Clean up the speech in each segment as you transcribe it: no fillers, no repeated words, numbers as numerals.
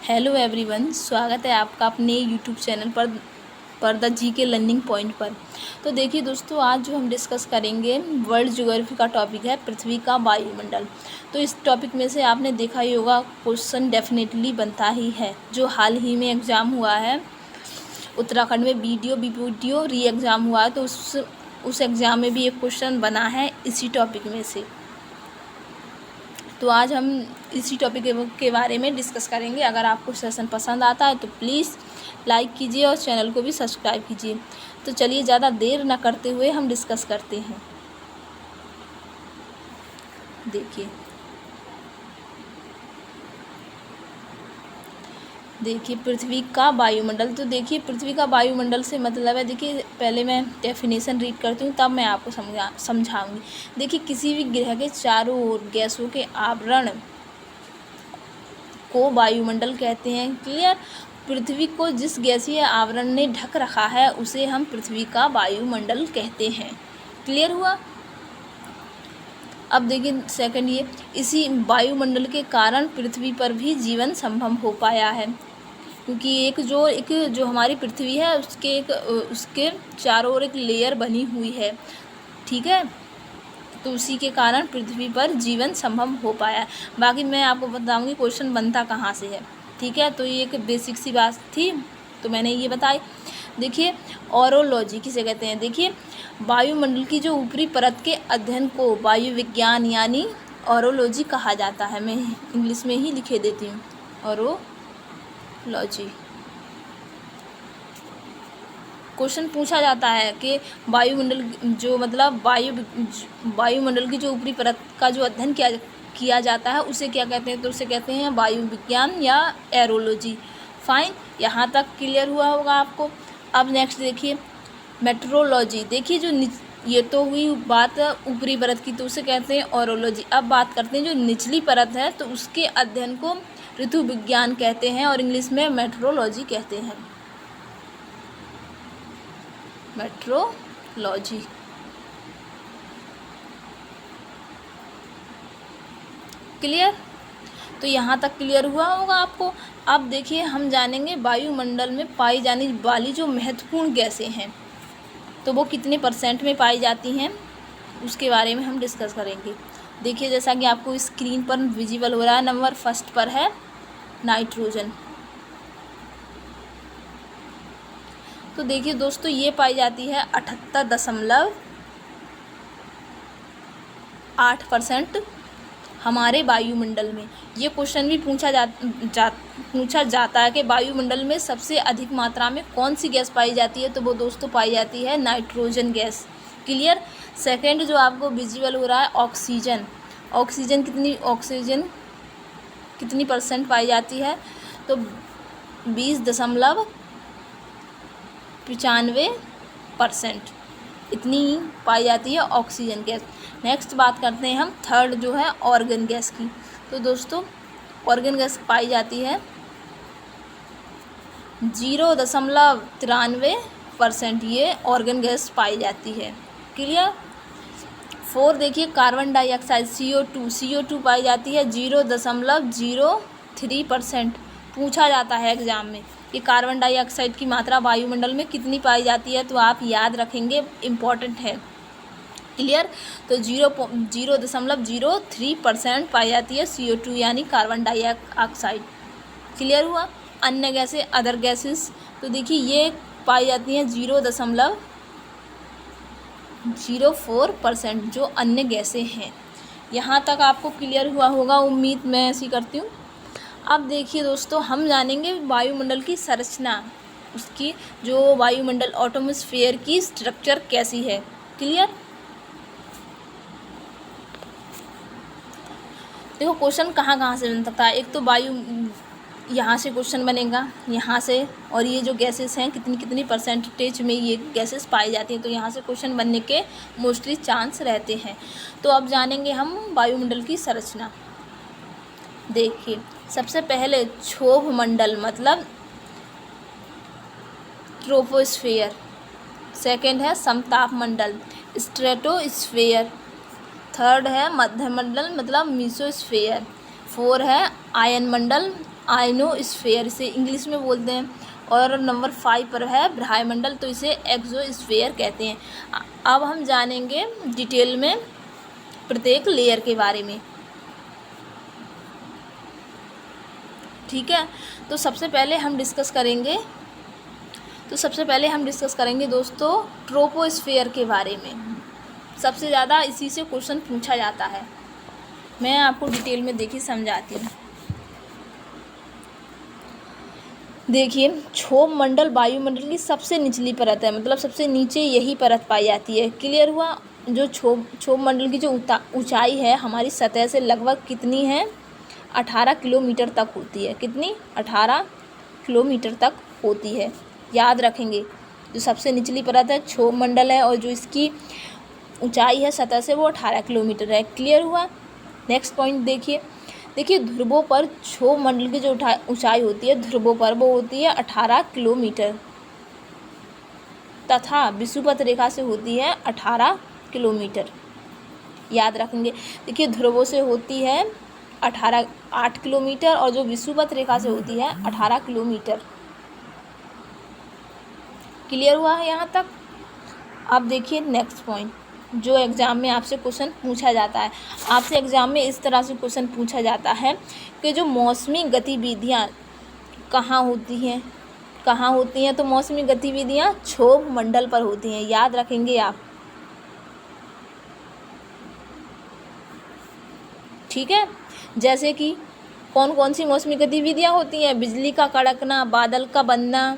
Hello everyone, स्वागत है आपका अपने यूट्यूब चैनल पर द जी के लर्निंग पॉइंट पर। तो देखिए दोस्तों, आज जो हम डिस्कस करेंगे वर्ल्ड ज्योग्राफी का टॉपिक है पृथ्वी का वायुमंडल। तो इस टॉपिक में से आपने देखा ही होगा, क्वेश्चन डेफिनेटली बनता ही है। जो हाल ही में एग्ज़ाम हुआ है उत्तराखंड में, वीडियो री एग्ज़ाम हुआ है, तो उस एग्ज़ाम में भी एक क्वेश्चन बना है इसी टॉपिक में से। तो आज हम इसी टॉपिक के बारे में डिस्कस करेंगे। अगर आपको सेशन पसंद आता है तो प्लीज़ लाइक कीजिए और चैनल को भी सब्सक्राइब कीजिए। तो चलिए ज़्यादा देर न करते हुए हम डिस्कस करते हैं। देखिए पृथ्वी का वायुमंडल। तो देखिए पृथ्वी का वायुमंडल से मतलब है, देखिए पहले मैं डेफिनेशन रीड करती हूँ तब मैं आपको समझाऊंगी। देखिए किसी भी ग्रह के चारों ओर गैसों के आवरण को वायुमंडल कहते हैं। क्लियर। पृथ्वी को जिस गैसीय आवरण ने ढक रखा है उसे हम पृथ्वी का वायुमंडल कहते हैं। क्लियर हुआ। अब देखिए सेकंड, ये इसी वायुमंडल के कारण पृथ्वी पर भी जीवन संभव हो पाया है, क्योंकि एक जो हमारी पृथ्वी है उसके चारों ओर एक लेयर बनी हुई है। ठीक है, तो उसी के कारण पृथ्वी पर जीवन संभव हो पाया है। बाकी मैं आपको बताऊंगी क्वेश्चन बनता कहाँ से है। ठीक है, तो ये एक बेसिक सी बात थी, तो मैंने ये बताई। देखिए ऑरोलॉजी किसे कहते हैं। देखिए वायुमंडल की जो ऊपरी परत के अध्ययन को वायु विज्ञान यानी ऑरोलॉजी कहा जाता है। मैं इंग्लिश में ही लिखे देती हूँ, ऑरोलॉजी। क्वेश्चन पूछा जाता है कि वायुमंडल जो मतलब वायुमंडल की जो ऊपरी परत का जो अध्ययन किया जाता है उसे क्या कहते हैं, तो उसे कहते हैं वायु विज्ञान या एरोलॉजी। फाइन, यहाँ तक क्लियर हुआ होगा आपको। अब नेक्स्ट देखिए मेट्रोलॉजी। देखिए जो ये तो हुई बात ऊपरी परत की, तो उसे कहते हैं ऑरोलॉजी। अब बात करते हैं जो निचली परत है, तो उसके अध्ययन को ऋतु विज्ञान कहते हैं और इंग्लिश में मेट्रोलॉजी कहते हैं। मेट्रोलॉजी। क्लियर। तो यहाँ तक क्लियर हुआ होगा आपको। अब देखिए हम जानेंगे वायुमंडल में पाई जाने वाली जो महत्वपूर्ण गैसें हैं, तो वो कितने % में पाई जाती हैं उसके बारे में हम डिस्कस करेंगे। देखिए जैसा कि आपको स्क्रीन पर विजिबल हो रहा है, नंबर फर्स्ट पर है नाइट्रोजन। तो देखिए दोस्तों, ये पाई जाती है 78.8% हमारे वायुमंडल में। ये क्वेश्चन भी पूछा जाता है कि वायुमंडल में सबसे अधिक मात्रा में कौन सी गैस पाई जाती है, तो वो दोस्तों पाई जाती है नाइट्रोजन गैस। क्लियर। सेकंड जो आपको विजिबल हो रहा है ऑक्सीजन। ऑक्सीजन कितनी % पाई जाती है, तो 20.95% इतनी पाई जाती है ऑक्सीजन गैस। नेक्स्ट बात करते हैं हम थर्ड जो है ऑर्गन गैस की। तो दोस्तों ऑर्गन गैस पाई जाती है 0.93% ये ऑर्गन गैस पाई जाती है। क्लियर। 4 देखिए कार्बन डाइऑक्साइड CO2 पाई जाती है 0.03%। पूछा जाता है एग्जाम में कि कार्बन डाइऑक्साइड की मात्रा वायुमंडल में कितनी पाई जाती है, तो आप याद रखेंगे, इम्पॉर्टेंट है। क्लियर। तो 0.03% पाई जाती है CO2 यानी कार्बन डाइऑक्साइड। क्लियर हुआ। अन्य गैसें, अदर गैसेस, तो देखिए ये पाई जाती हैं 0.04% जो अन्य गैसें हैं। यहाँ तक आपको क्लियर हुआ होगा, उम्मीद मैं ऐसी करती हूँ। अब देखिए दोस्तों, हम जानेंगे वायुमंडल की संरचना, उसकी जो वायुमंडल एटमॉस्फेयर की स्ट्रक्चर कैसी है। क्लियर। देखो क्वेश्चन कहाँ से बन सकता है। एक तो यहाँ से क्वेश्चन बनेगा, यहाँ से, और ये जो गैसेस हैं कितनी % में ये गैसेस पाई जाती हैं, तो यहाँ से क्वेश्चन बनने के मोस्टली चांस रहते हैं। तो अब जानेंगे हम वायुमंडल की संरचना। देखिए सबसे पहले क्षोभ मंडल मतलब ट्रोपोस्फेयर। सेकंड है समताप मंडल स्ट्रेटोस्फेयर। थर्ड है मध्यमंडल मतलब मीसोस्फेयर। 4 है आयन मंडल आयनोस्फीयर, इसे इंग्लिश में बोलते हैं। और नंबर 5 पर है ब्रह्मंडल, तो इसे एक्सोस्फीयर कहते हैं। अब हम जानेंगे डिटेल में प्रत्येक लेयर के बारे में, ठीक है। तो सबसे पहले हम डिस्कस करेंगे दोस्तों ट्रोपोस्फीयर के बारे में। सबसे ज़्यादा इसी से क्वेश्चन पूछा जाता है। मैं आपको डिटेल में देखिए समझाती हूँ। देखिए, क्षोभ मंडल वायुमंडल की सबसे निचली परत है, मतलब सबसे नीचे यही परत पाई जाती है। क्लियर हुआ। जो क्षोभ मंडल की जो ऊंचाई है हमारी सतह से लगभग कितनी है, 18 किलोमीटर तक होती है। कितनी? 18 किलोमीटर तक होती है। याद रखेंगे, जो सबसे निचली परत है क्षोभ मंडल है, और जो इसकी ऊंचाई है सतह से वो 18 किलोमीटर है। क्लियर हुआ। नेक्स्ट पॉइंट देखिए ध्रुवों पर क्षोभ मंडल की जो ऊंचाई होती है ध्रुवों पर वो होती है 18 किलोमीटर, तथा विषुवत रेखा से होती है 18 किलोमीटर। याद रखेंगे। देखिए, ध्रुवों से होती है 8 किलोमीटर, और जो विषुवत रेखा से होती है 18 किलोमीटर। क्लियर हुआ है यहाँ तक। अब देखिए नेक्स्ट पॉइंट, जो एग्ज़ाम में आपसे क्वेश्चन पूछा जाता है। आपसे एग्ज़ाम में इस तरह से क्वेश्चन पूछा जाता है कि जो मौसमी गतिविधियाँ कहाँ होती हैं, तो मौसमी गतिविधियाँ क्षोभ मंडल पर होती हैं। याद रखेंगे आप, ठीक है। जैसे कि कौन कौन सी मौसमी गतिविधियाँ होती हैं? बिजली का कड़कना, बादल का बनना,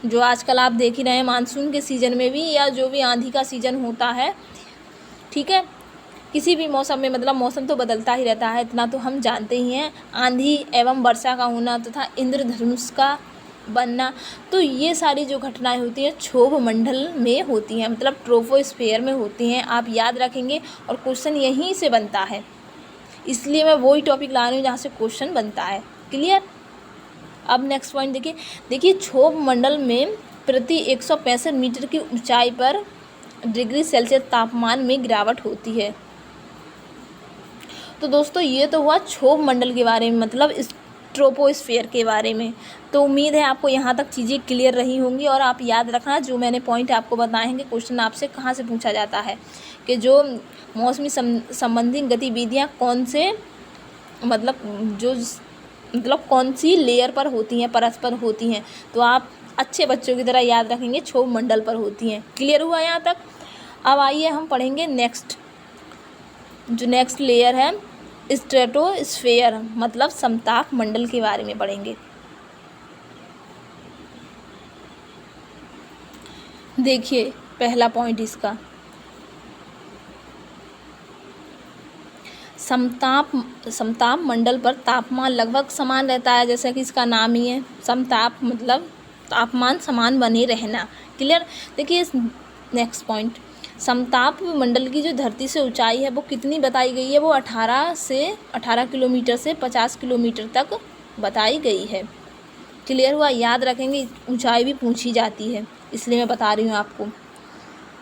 जो आजकल आप देख ही रहे हैं मानसून के सीज़न में भी, या जो भी आंधी का सीज़न होता है, ठीक है। किसी भी मौसम में, मतलब मौसम तो बदलता ही रहता है, इतना तो हम जानते ही हैं। आंधी एवं वर्षा का होना तथा इंद्रधनुष का बनना, तो ये सारी जो घटनाएं होती हैं क्षोभ मंडल में होती हैं, मतलब ट्रोपोस्फीयर में होती हैं। आप याद रखेंगे, और क्वेश्चन यहीं से बनता है, इसलिए मैं वही टॉपिक ला रही हूँ जहाँ से क्वेश्चन बनता है। क्लियर। अब नेक्स्ट पॉइंट देखिए क्षोभ मंडल में प्रति 165 मीटर की ऊंचाई पर डिग्री सेल्सियस तापमान में गिरावट होती है। तो दोस्तों ये तो हुआ क्षोभ मंडल के बारे में, मतलब इस ट्रोपोस्फीयर के बारे में। तो उम्मीद है आपको यहाँ तक चीज़ें क्लियर रही होंगी। और आप याद रखना, जो मैंने पॉइंट आपको बताए हैं कि क्वेश्चन आपसे कहाँ से पूछा जाता है, कि जो मौसमी संबंधी गतिविधियाँ कौन से, मतलब कौन सी लेयर पर होती हैं, परत पर होती हैं। तो आप अच्छे बच्चों की तरह याद रखेंगे क्षोभ मंडल पर होती हैं। क्लियर हुआ यहाँ तक। अब आइए हम पढ़ेंगे नेक्स्ट लेयर है स्ट्रेटोस्फीयर, मतलब समताप मंडल के बारे में पढ़ेंगे। देखिए पहला पॉइंट इसका, समताप मंडल पर तापमान लगभग समान रहता है, जैसा कि इसका नाम ही है समताप, मतलब तापमान समान बने रहना। क्लियर। देखिए नेक्स्ट पॉइंट, समताप मंडल की जो धरती से ऊंचाई है वो कितनी बताई गई है, वो 18 किलोमीटर से 50 किलोमीटर तक बताई गई है। क्लियर हुआ। याद रखेंगे, ऊंचाई भी पूछी जाती है, इसलिए मैं बता रही हूँ आपको।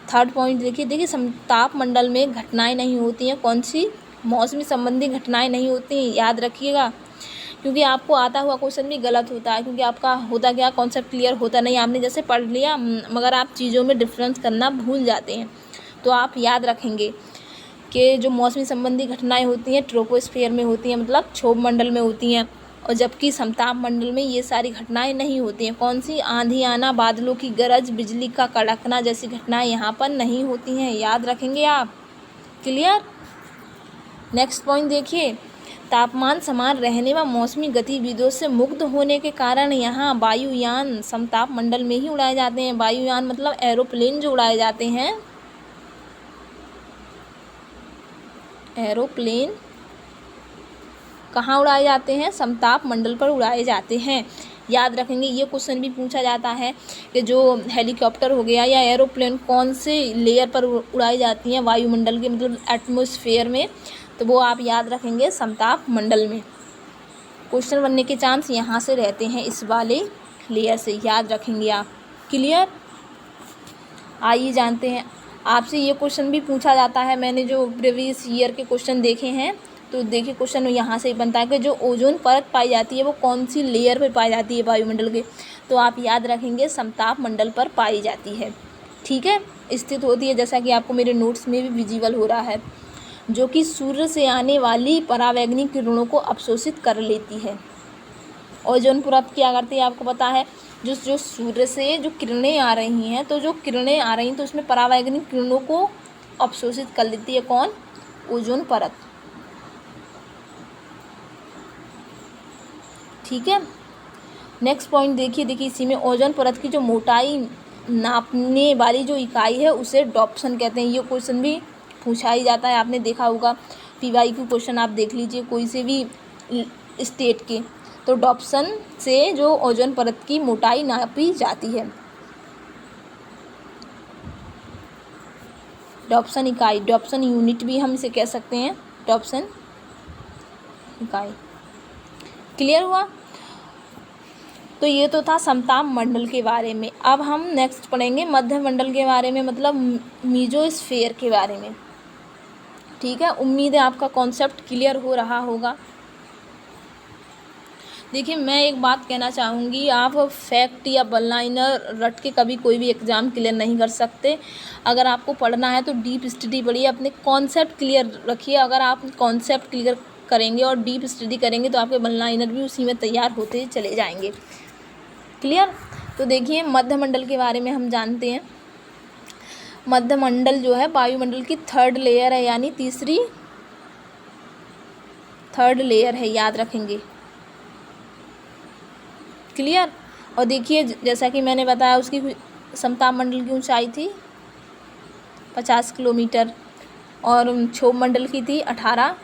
थर्ड पॉइंट देखिए समताप मंडल में घटनाएं नहीं होती हैं। कौन सी? मौसमी संबंधी घटनाएं नहीं होती हैं। याद रखिएगा, क्योंकि आपको आता हुआ क्वेश्चन भी गलत होता है, क्योंकि आपका होता क्या, कॉन्सेप्ट क्लियर होता नहीं। आपने जैसे पढ़ लिया, मगर आप चीज़ों में डिफरेंस करना भूल जाते हैं। तो आप याद रखेंगे कि जो मौसमी संबंधी घटनाएं होती हैं ट्रोपोस्फीयर में होती हैं, मतलब क्षोभ मंडल में होती हैं, और जबकि समताप मंडल में ये सारी घटनाएं नहीं होती हैं। कौन सी? आंधी आना, बादलों की गरज, बिजली का कड़कना जैसी घटनाएं यहाँ पर नहीं होती हैं। याद रखेंगे आप। क्लियर। नेक्स्ट पॉइंट देखिए, तापमान समान रहने व मौसमी गतिविधियों से मुक्त होने के कारण यहाँ वायुयान समताप मंडल में ही उड़ाए जाते हैं। वायुयान मतलब एरोप्लेन जो उड़ाए जाते हैं, एरोप्लेन कहाँ उड़ाए जाते हैं? समताप मंडल पर उड़ाए जाते हैं। याद रखेंगे, ये क्वेश्चन भी पूछा जाता है कि जो हेलीकॉप्टर हो गया या एरोप्लेन कौन से लेयर पर उड़ाई जाती हैं वायुमंडल के, मतलब एटमॉस्फेयर में, तो वो आप याद रखेंगे समताप मंडल में। क्वेश्चन बनने के चांस यहाँ से रहते हैं, इस वाले लेयर से। याद रखेंगे आप। क्लियर। आइए जानते हैं, आपसे ये क्वेश्चन भी पूछा जाता है। मैंने जो प्रीवियस ईयर के क्वेश्चन देखे हैं तो देखिए क्वेश्चन यहाँ से ही बनता है कि जो ओजोन परत पाई जाती है वो कौन सी लेयर पर पाई जाती है वायुमंडल के, तो आप याद रखेंगे समताप मंडल पर पाई जाती है। ठीक है, स्थित होती है, जैसा कि आपको मेरे नोट्स में भी विजिबल हो रहा है, जो कि सूर्य से आने वाली परावैंगनी किरणों को अवशोषित कर लेती है। ओजोन परत क्या करती है आपको पता है, जो सूर्य से जो किरणें आ रही हैं, तो जो किरणें आ रही हैं तो उसमें परावैंगनी किरणों को अवशोषित कर लेती है कौन, ओजोन परत। ठीक है, नेक्स्ट पॉइंट देखिए इसी में ओजोन परत की जो मोटाई नापने वाली जो इकाई है उसे डॉप्सन कहते हैं। ये क्वेश्चन भी पूछा ही जाता है, आपने देखा होगा पीवाईक्यू क्वेश्चन आप देख लीजिए कोई से भी स्टेट के, तो डॉप्सन से जो ओजोन परत की मोटाई नापी जाती है। डॉप्सन इकाई, डॉप्सन यूनिट भी हम इसे कह सकते हैं, डॉप्सन इकाई। क्लियर हुआ? तो ये तो था समताप मंडल के बारे में। अब हम नेक्स्ट पढ़ेंगे मध्य मंडल के बारे में, मतलब मीजोस्फीयर के बारे में। ठीक है, उम्मीद है आपका कॉन्सेप्ट क्लियर हो रहा होगा। देखिए मैं एक बात कहना चाहूँगी, आप फैक्ट या वन लाइनर रट के कभी कोई भी एग्ज़ाम क्लियर नहीं कर सकते। अगर आपको पढ़ना है तो डीप स्टडी पढ़िए, अपने कॉन्सेप्ट क्लियर रखिए। अगर आप कॉन्सेप्ट क्लियर करेंगे और डीप स्टडी करेंगे तो आपके वन लाइनर भी उसी में तैयार होते चले जाएंगे। क्लियर? तो देखिए मध्य मंडल के बारे में हम जानते हैं। मध्य मंडल जो है वायुमंडल की थर्ड लेयर है, यानी थर्ड लेयर है, याद रखेंगे। क्लियर? और देखिए जैसा कि मैंने बताया उसकी समताप मंडल की ऊंचाई थी 50 किलोमीटर और क्षोभ मंडल की थी 18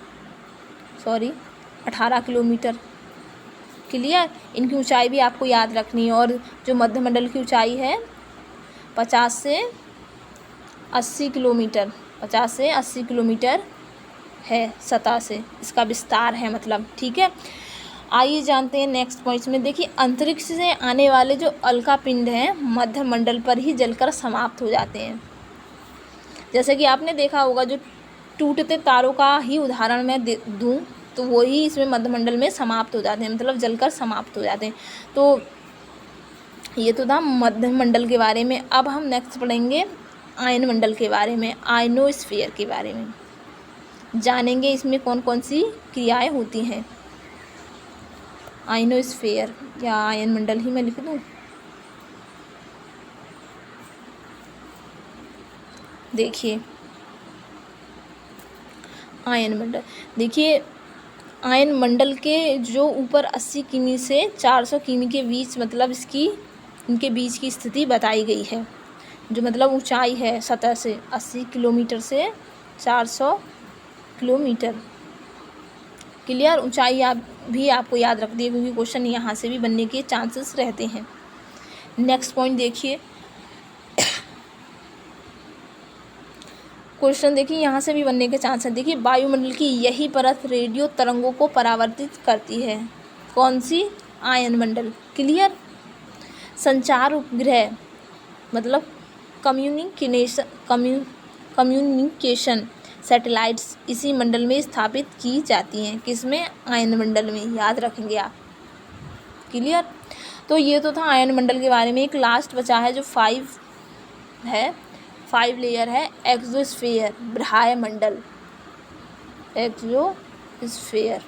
किलोमीटर। क्लियर? इनकी ऊंचाई भी आपको याद रखनी है। और जो मध्य मंडल की ऊंचाई है 50 से 80 किलोमीटर, 50 से 80 किलोमीटर है सतह से, इसका विस्तार है मतलब। ठीक है, आइए जानते हैं नेक्स्ट पॉइंट में। देखिए अंतरिक्ष से आने वाले जो उल्का पिंड हैं मध्य मंडल पर ही जलकर समाप्त हो जाते हैं। जैसे कि आपने देखा होगा, जो टूटते तारों का ही उदाहरण मैं दूँ तो वही इसमें मध्य मंडल में समाप्त हो जाते हैं, मतलब जलकर समाप्त हो जाते हैं। तो ये तो था मध्य मंडल के बारे में। अब हम नेक्स्ट पढ़ेंगे आयन मंडल के बारे में, आयनोस्फीयर के बारे में जानेंगे। इसमें कौन कौन सी क्रियाएं होती हैं। आयनोस्फीयर या आयन मंडल ही मैं लिख दूँ। देखिए आयन मंडल, देखिए आयन मंडल के जो ऊपर 80 किमी से 400 किमी के बीच, मतलब इनके बीच की स्थिति बताई गई है। जो मतलब ऊंचाई है सतह से 80 किलोमीटर से 400 किलोमीटर। क्लियर? ऊंचाई आपको याद रख दिए, क्योंकि क्वेश्चन यहाँ से भी बनने के चांसेस रहते हैं। नेक्स्ट पॉइंट देखिए, क्वेश्चन देखिए यहाँ से भी बनने के चांस हैं। देखिए वायुमंडल की यही परत रेडियो तरंगों को परावर्तित करती है। कौन सी? आयन मंडल। क्लियर? संचार उपग्रह मतलब कम्युनिकेशन सैटेलाइट्स इसी मंडल में स्थापित की जाती हैं। किसमें? आयन मंडल में, याद रखेंगे आप। क्लियर? तो ये तो था आयन मंडल के बारे में। एक लास्ट बचा है जो 5 लेयर है, एक्सोस्फीयर, बाह्य मंडल। एक्सोस्फीयर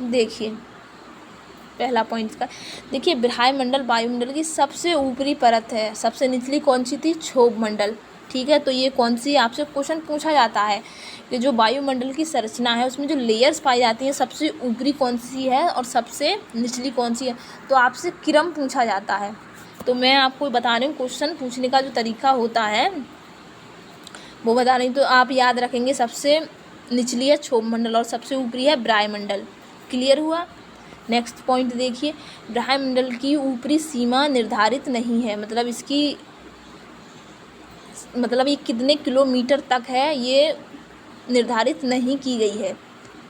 देखिए पहला पॉइंट का, देखिए बाह्य मंडल वायुमंडल की सबसे ऊपरी परत है। सबसे निचली कौन सी थी? क्षोभ मंडल। ठीक है, तो ये कौन सी, आपसे क्वेश्चन पूछा जाता है कि जो वायुमंडल की संरचना है उसमें जो लेयर्स पाई जाती हैं सबसे ऊपरी कौन सी है और सबसे निचली कौन सी है, तो आपसे क्रम पूछा जाता है। तो मैं आपको बता रही हूँ क्वेश्चन पूछने का जो तरीका होता है वो बता रही हूँ। तो आप याद रखेंगे सबसे निचली है क्षोभ मंडल और सबसे ऊपरी है बाह्य मंडल। क्लियर हुआ? नेक्स्ट पॉइंट देखिए, बाह्य मंडल की ऊपरी सीमा निर्धारित नहीं है, मतलब ये कितने किलोमीटर तक है ये निर्धारित नहीं की गई है।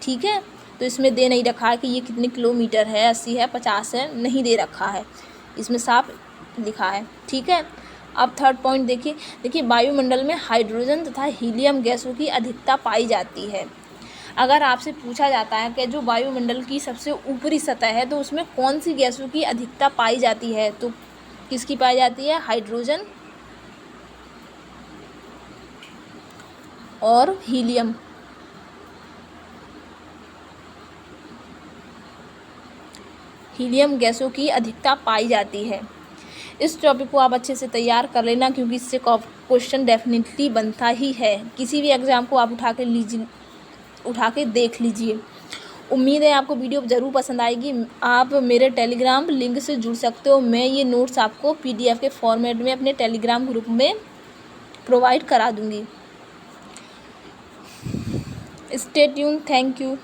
ठीक है, तो इसमें दे नहीं रखा है कि ये कितने किलोमीटर है, 80 है, 50 है, नहीं दे रखा है, इसमें साफ लिखा है। ठीक है, अब थर्ड पॉइंट देखिए वायुमंडल में हाइड्रोजन तथा हीलियम गैसों की अधिकता पाई जाती है। अगर आपसे पूछा जाता है कि जो वायुमंडल की सबसे ऊपरी सतह है तो उसमें कौन सी गैसों की अधिकता पाई जाती है, तो किसकी पाई जाती है? हाइड्रोजन और हीलियम। हीलियम गैसों की अधिकता पाई जाती है। इस टॉपिक को आप अच्छे से तैयार कर लेना, क्योंकि इससे क्वेश्चन डेफिनेटली बनता ही है। किसी भी एग्ज़ाम को आप उठा के देख लीजिए। उम्मीद है आपको वीडियो ज़रूर पसंद आएगी। आप मेरे टेलीग्राम लिंक से जुड़ सकते हो। मैं ये नोट्स आपको PDF के फॉर्मेट में अपने टेलीग्राम ग्रुप में प्रोवाइड करा दूँगी। Stay tune. Thank you.